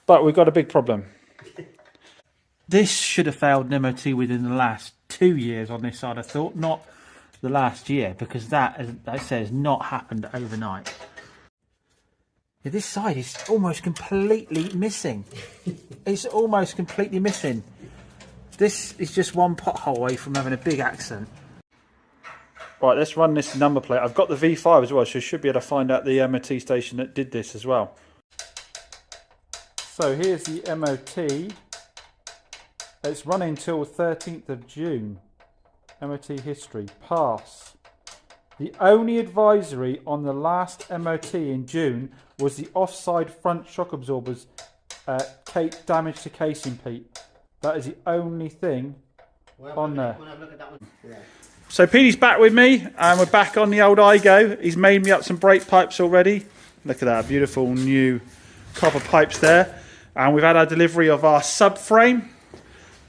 But we've got a big problem. This should have failed an MOT within the last 2 years on this side, I thought, not the last year, because that, as I say, has not happened overnight. Yeah, this side is almost completely missing. It's almost completely missing. This is just one pothole away from having a big accident. Right, let's run this number plate. I've got the V5 as well, so I should be able to find out the MOT station that did this as well. So here's the MOT. It's running till 13th of June. MOT history, pass. The only advisory on the last MOT in June was the offside front shock absorbers damage to casing, Pete. That is the only thing on there. So Petey's back with me, and we're back on the old Aygo. He's made me up some brake pipes already. Look at that, beautiful new copper pipes there. And we've had our delivery of our subframe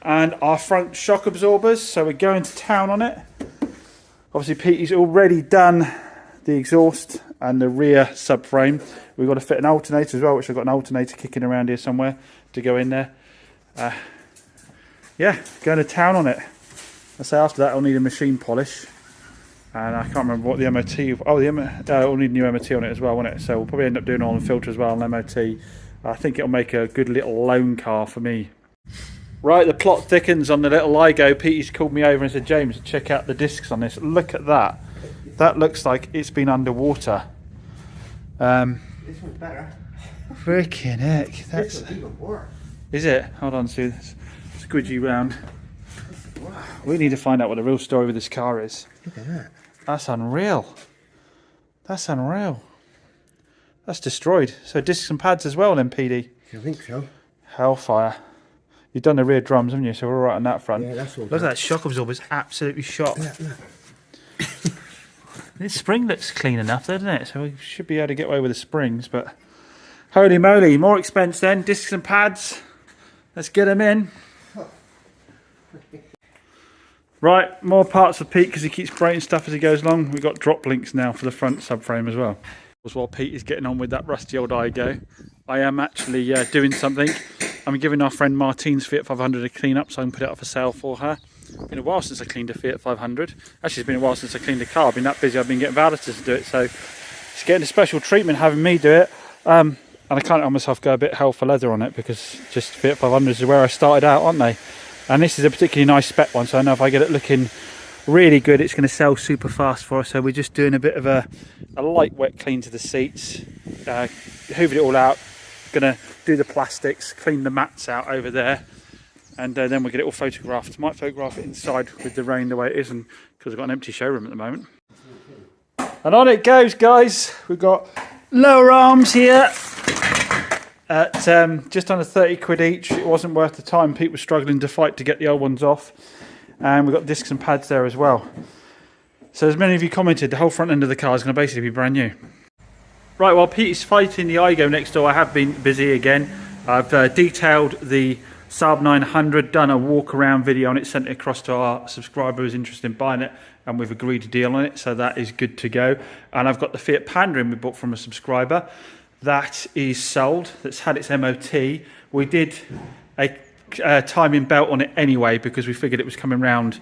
and our front shock absorbers, so we're going to town on it. Obviously Petey's already done the exhaust and the rear subframe. We've got to fit an alternator as well, which I've got an alternator kicking around here somewhere to go in there. Yeah, going to town on it. I say after that I'll need a machine polish, and I can't remember what the MOT. I'll need a new MOT on it as well, won't it? So we'll probably end up doing all the filter as well on MOT. I think it'll make a good little loan car for me. Right, the plot thickens on the little Aygo. Petey's called me over and said, James, check out the discs on this. Look at that. That looks like it's been underwater. This one's better. Freaking heck. This one's even worse. Is it? Hold on, Sue. Squidgy round. We need to find out what the real story with this car is. Look at that. That's unreal. That's unreal. That's destroyed. So discs and pads as well then, PD? I think so. Hellfire. You've done the rear drums, haven't you? So we're all right on that front. Yeah, that's all. Look at that shock absorber's absolutely shot. Look. This spring looks clean enough, doesn't it? So we should be able to get away with the springs, but holy moly, more expense then. Discs and pads. Let's get them in. Right, more parts for Pete because he keeps breaking stuff as he goes along. We've got drop links now for the front subframe as well. While Pete is getting on with that rusty old Aygo, I am actually doing something. I'm giving our friend Martine's Fiat 500 a clean up, so I can put it up for sale for her. It's been a while since I cleaned a Fiat 500. Actually, it's been a while since I cleaned a car. I've been that busy, I've been getting valeters to do it, so it's getting a special treatment having me do it. And I can't let myself go a bit hell for leather on it because just Fiat 500s is where I started out, aren't they? And this is a particularly nice spec one, so I know if I get it looking really good, it's going to sell super fast for us. So we're just doing a bit of a light wet clean to the seats, hoovered it all out, going to do the plastics, clean the mats out over there, and then we'll get it all photographed. Might photograph it inside with the rain the way it is, and because I've got an empty showroom at the moment. And on it goes, guys. We've got lower arms here at just under 30 quid each. It wasn't worth the time. Pete was struggling to fight to get the old ones off. And we've got discs and pads there as well. So as many of you commented, the whole front end of the car is going to basically be brand new. Right, while Pete is fighting the Aygo next door, I have been busy again. I've detailed the Saab 900, done a walk around video on it, sent it across to our subscriber who's interested in buying it, and we've agreed a deal on it, so that is good to go. And I've got the Fiat Panda we bought from a subscriber. That is sold, that's had its MOT. We did a timing belt on it anyway because we figured it was coming round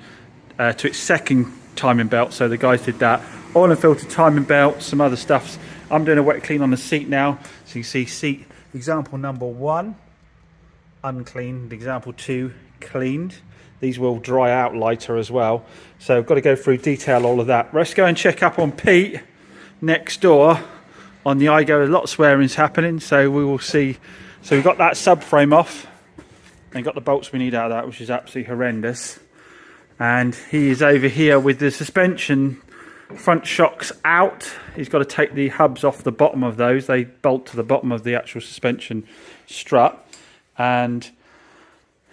to its second timing belt, so the guys did that. Oil and filter timing belt, some other stuffs. I'm doing a wet clean on the seat now, so you can see seat example number 1 uncleaned, example 2 cleaned. These will dry out lighter as well, so I've got to go through detail all of that. Let's go and check up on Pete next door on the Aygo. A lot of swearing's happening, so we will see. So we've got that subframe off and got the bolts we need out of that, which is absolutely horrendous. And he is over here with the suspension front shocks out. He's got to take the hubs off the bottom of those. They bolt to the bottom of the actual suspension strut. And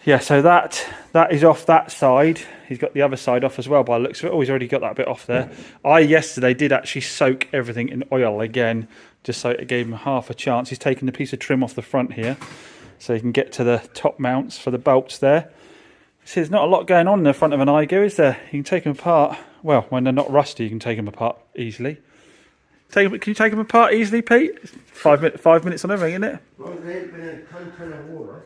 yeah, so that is off that side. He's got the other side off as well by the looks of it. Oh, he's already got that bit off there. I yesterday did actually soak everything in oil again, just so it gave him half a chance. He's taken the piece of trim off the front here, so you can get to the top mounts for the bolts there. See, there's not a lot going on in the front of an Aygo, is there? You can take them apart. Well, when they're not rusty, you can take them apart easily. Can you take them apart easily, Pete? 5 minutes on everything, isn't it? Well, they ain't been in a ton of water.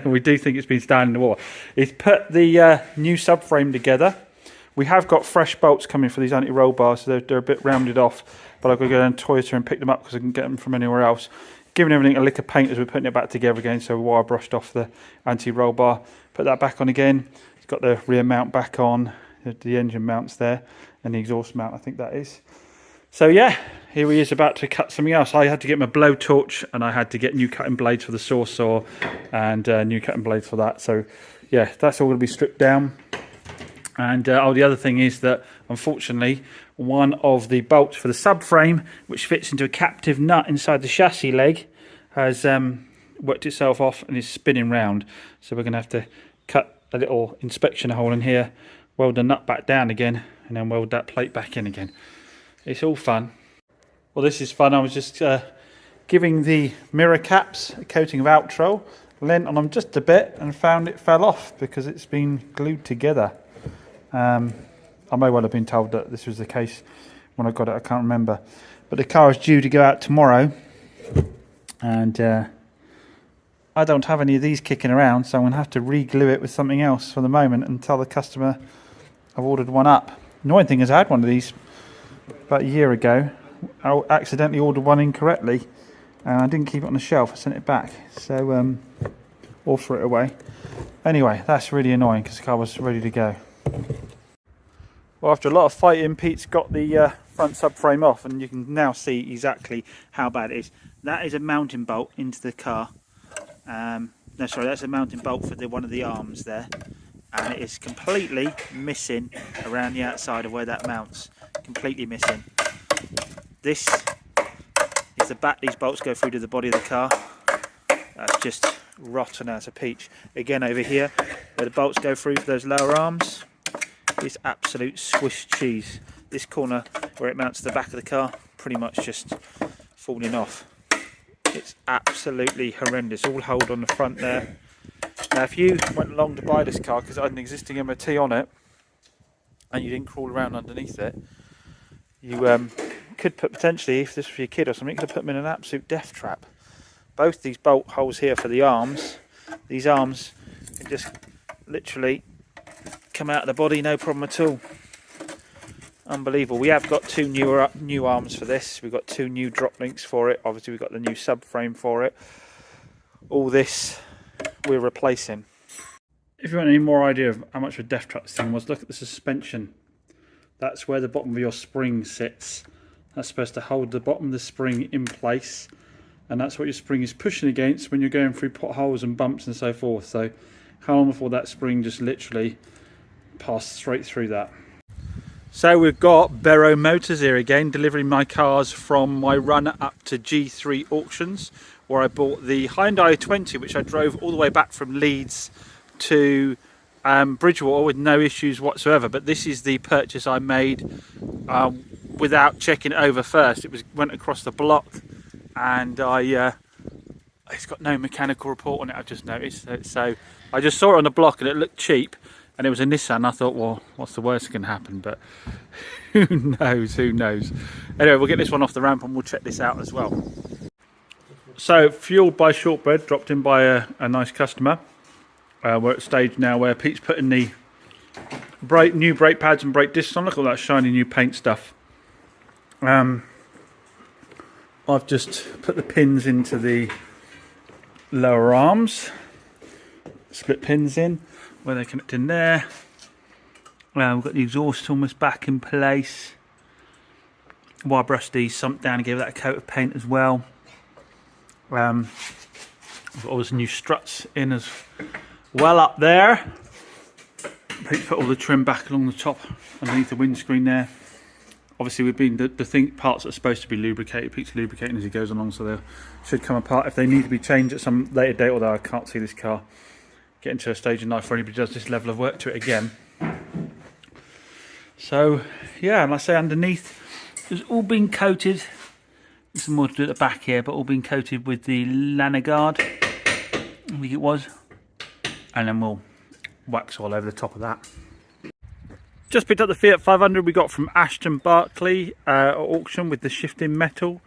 We do think it's been standing in the water. He's put the new subframe together. We have got fresh bolts coming for these anti-roll bars, so they're a bit rounded off. But I've got to go down to Toyota and pick them up because I can get them from anywhere else. Giving everything a lick of paint as we're putting it back together again. So wire brushed off the anti-roll bar. Put that back on again. It's got the rear mount back on. The engine mounts there. And the exhaust mount, I think that is. So yeah, here he is about to cut something else. I had to get my blowtorch and I had to get new cutting blades for the saw saw and new cutting blades for that. So yeah, that's all going to be stripped down. And the other thing is that unfortunately one of the bolts for the subframe, which fits into a captive nut inside the chassis leg, has worked itself off and is spinning round. So we're going to have to cut a little inspection hole in here, weld the nut back down again, and then weld that plate back in again. It's all fun. Well, this is fun. I was just giving the mirror caps a coating of Outro, leant on them just a bit and found it fell off because it's been glued together. I may well have been told that this was the case when I got it, I can't remember. But the car is due to go out tomorrow, and I don't have any of these kicking around, so I'm going to have to re-glue it with something else for the moment and tell the customer I've ordered one up. The annoying thing is I had one of these about a year ago. I accidentally ordered one incorrectly and I didn't keep it on the shelf. I sent it back, so or threw it away. Anyway, that's really annoying because the car was ready to go. Well, after a lot of fighting, Pete's got the front subframe off, and you can now see exactly how bad it is. That is a mounting bolt into the car. No, sorry, that's a mounting bolt for one of the arms there, and it is completely missing around the outside of where that mounts. Completely missing. This is the back these bolts go through to the body of the car. That's just rotten as a peach. Again, over here where the bolts go through for those lower arms, it's absolute Swiss cheese. This corner where it mounts to the back of the car, pretty much just falling off. It's absolutely horrendous. All hold on the front there. Now if you went along to buy this car because it had an existing MOT on it and you didn't crawl around underneath it, you could put, potentially, if this was your kid or something, you could have put them in an absolute death trap. Both these bolt holes here for the arms, these arms can just literally come out of the body, no problem at all. Unbelievable. We have got two new arms for this. We've got two new drop links for it. Obviously we've got the new subframe for it. All this we're replacing. If you want any more idea of how much of a death trap this thing was, look at the suspension. That's where the bottom of your spring sits. That's supposed to hold the bottom of the spring in place, and that's what your spring is pushing against when you're going through potholes and bumps and so forth. So how long before that spring just literally passed straight through that? So we've got Barrow Motors here again, delivering my cars from my run up to G3 auctions, where I bought the Hyundai i20, which I drove all the way back from Leeds to Bridgewater with no issues whatsoever. But this is the purchase I made without checking it over first. It went across the block, and it's got no mechanical report on it, I've just noticed. So I just saw it on the block and it looked cheap, and it was a Nissan. I thought, well, what's the worst that can happen? But who knows? Anyway, we'll get this one off the ramp and we'll check this out as well. So fueled by shortbread, dropped in by a nice customer. We're at a stage now where Pete's putting the new brake pads and brake discs on. Look at all that shiny new paint stuff. I've just put the pins into the lower arms, split pins in where they connect in there. We've got the exhaust almost back in place. Wire brushed these, sump down and gave that a coat of paint as well. We've got all those new struts in as well up there. Put all the trim back along the top underneath the windscreen there. Obviously we've been the parts that are supposed to be lubricated, Pete's lubricating as he goes along, so they should come apart if they need to be changed at some later date, although I can't see this car getting to a stage in life where anybody does this level of work to it again. So yeah, and like I say, underneath it's all been coated. There's some more to do at the back here, but all been coated with the Lanagard, I think it was, and then we'll wax all over the top of that. Just picked up the Fiat 500 we got from Ashton Barclay at auction with the shifting metal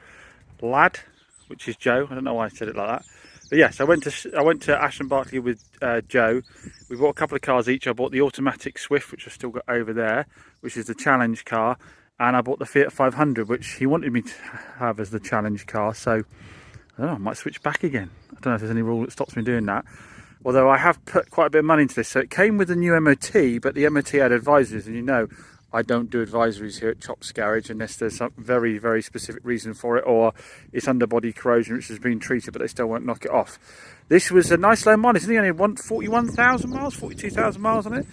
lad, which is Joe. I don't know why I said it like that. But yes, I went to Ashton Barclay with Joe. We bought a couple of cars each. I bought the automatic Swift, which I've still got over there, which is the challenge car. And I bought the Fiat 500, which he wanted me to have as the challenge car. So, I don't know, I might switch back again. I don't know if there's any rule that stops me doing that. Although I have put quite a bit of money into this. So it came with a new MOT, but the MOT had advisories. And you know, I don't do advisories here at Chops Garage unless there's some very, very specific reason for it, or it's underbody corrosion which has been treated, but they still won't knock it off. This was a nice low mileage. It only had 41,000 miles, 42,000 miles on it.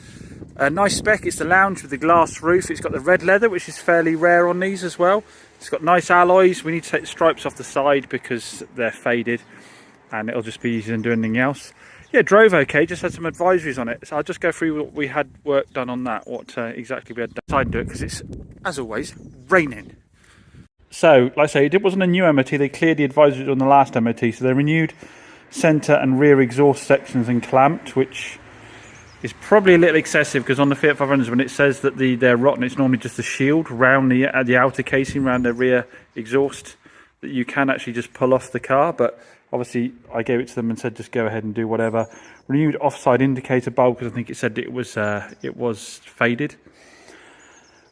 A nice spec. It's the lounge with the glass roof. It's got the red leather, which is fairly rare on these as well. It's got nice alloys. We need to take the stripes off the side because they're faded, and it'll just be easier than doing anything else. Yeah, drove okay, just had some advisories on it. So I'll just go through what we had work done on that, what exactly we had done. I do it because it's, as always, raining. So, like I say, it wasn't a new MOT. They cleared the advisories on the last MOT. So they renewed centre and rear exhaust sections and clamped, which is probably a little excessive because on the Fiat 500s, when it says that they're rotten, it's normally just a shield around the outer casing, around the rear exhaust, that you can actually just pull off the car. But obviously, I gave it to them and said, just go ahead and do whatever. Renewed offside indicator bulb because I think it said it was faded.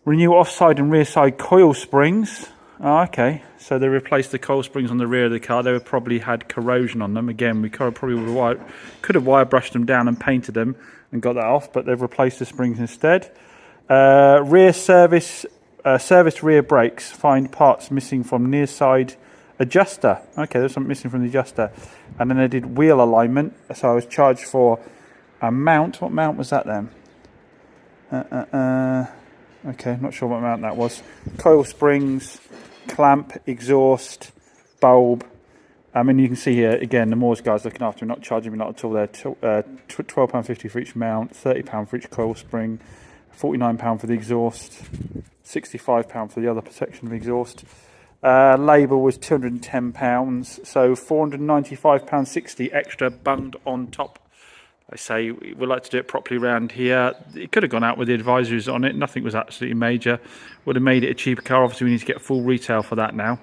Renew offside and rear side coil springs. Oh, okay, so they replaced the coil springs on the rear of the car. They probably had corrosion on them. Again, we probably could have wire brushed them down and painted them and got that off, but they've replaced the springs instead. Rear serviced rear brakes. Find parts missing from near side adjuster. Okay, there's something missing from the adjuster. And then they did wheel alignment. So I was charged for a mount. What mount was that then? Okay, not sure what mount that was. Coil springs, clamp, exhaust, bulb. I mean, you can see here, again, the Moores guys looking after me, not charging me not at all there. £12.50 for each mount, £30 for each coil spring, £49 for the exhaust, £65 for the other protection of exhaust. Labour was £210, so £495.60 extra bunged on top. I say we like to do it properly around here. It could have gone out with the advisories on it. Nothing was absolutely major. Would have made it a cheaper car. Obviously, we need to get full retail for that now.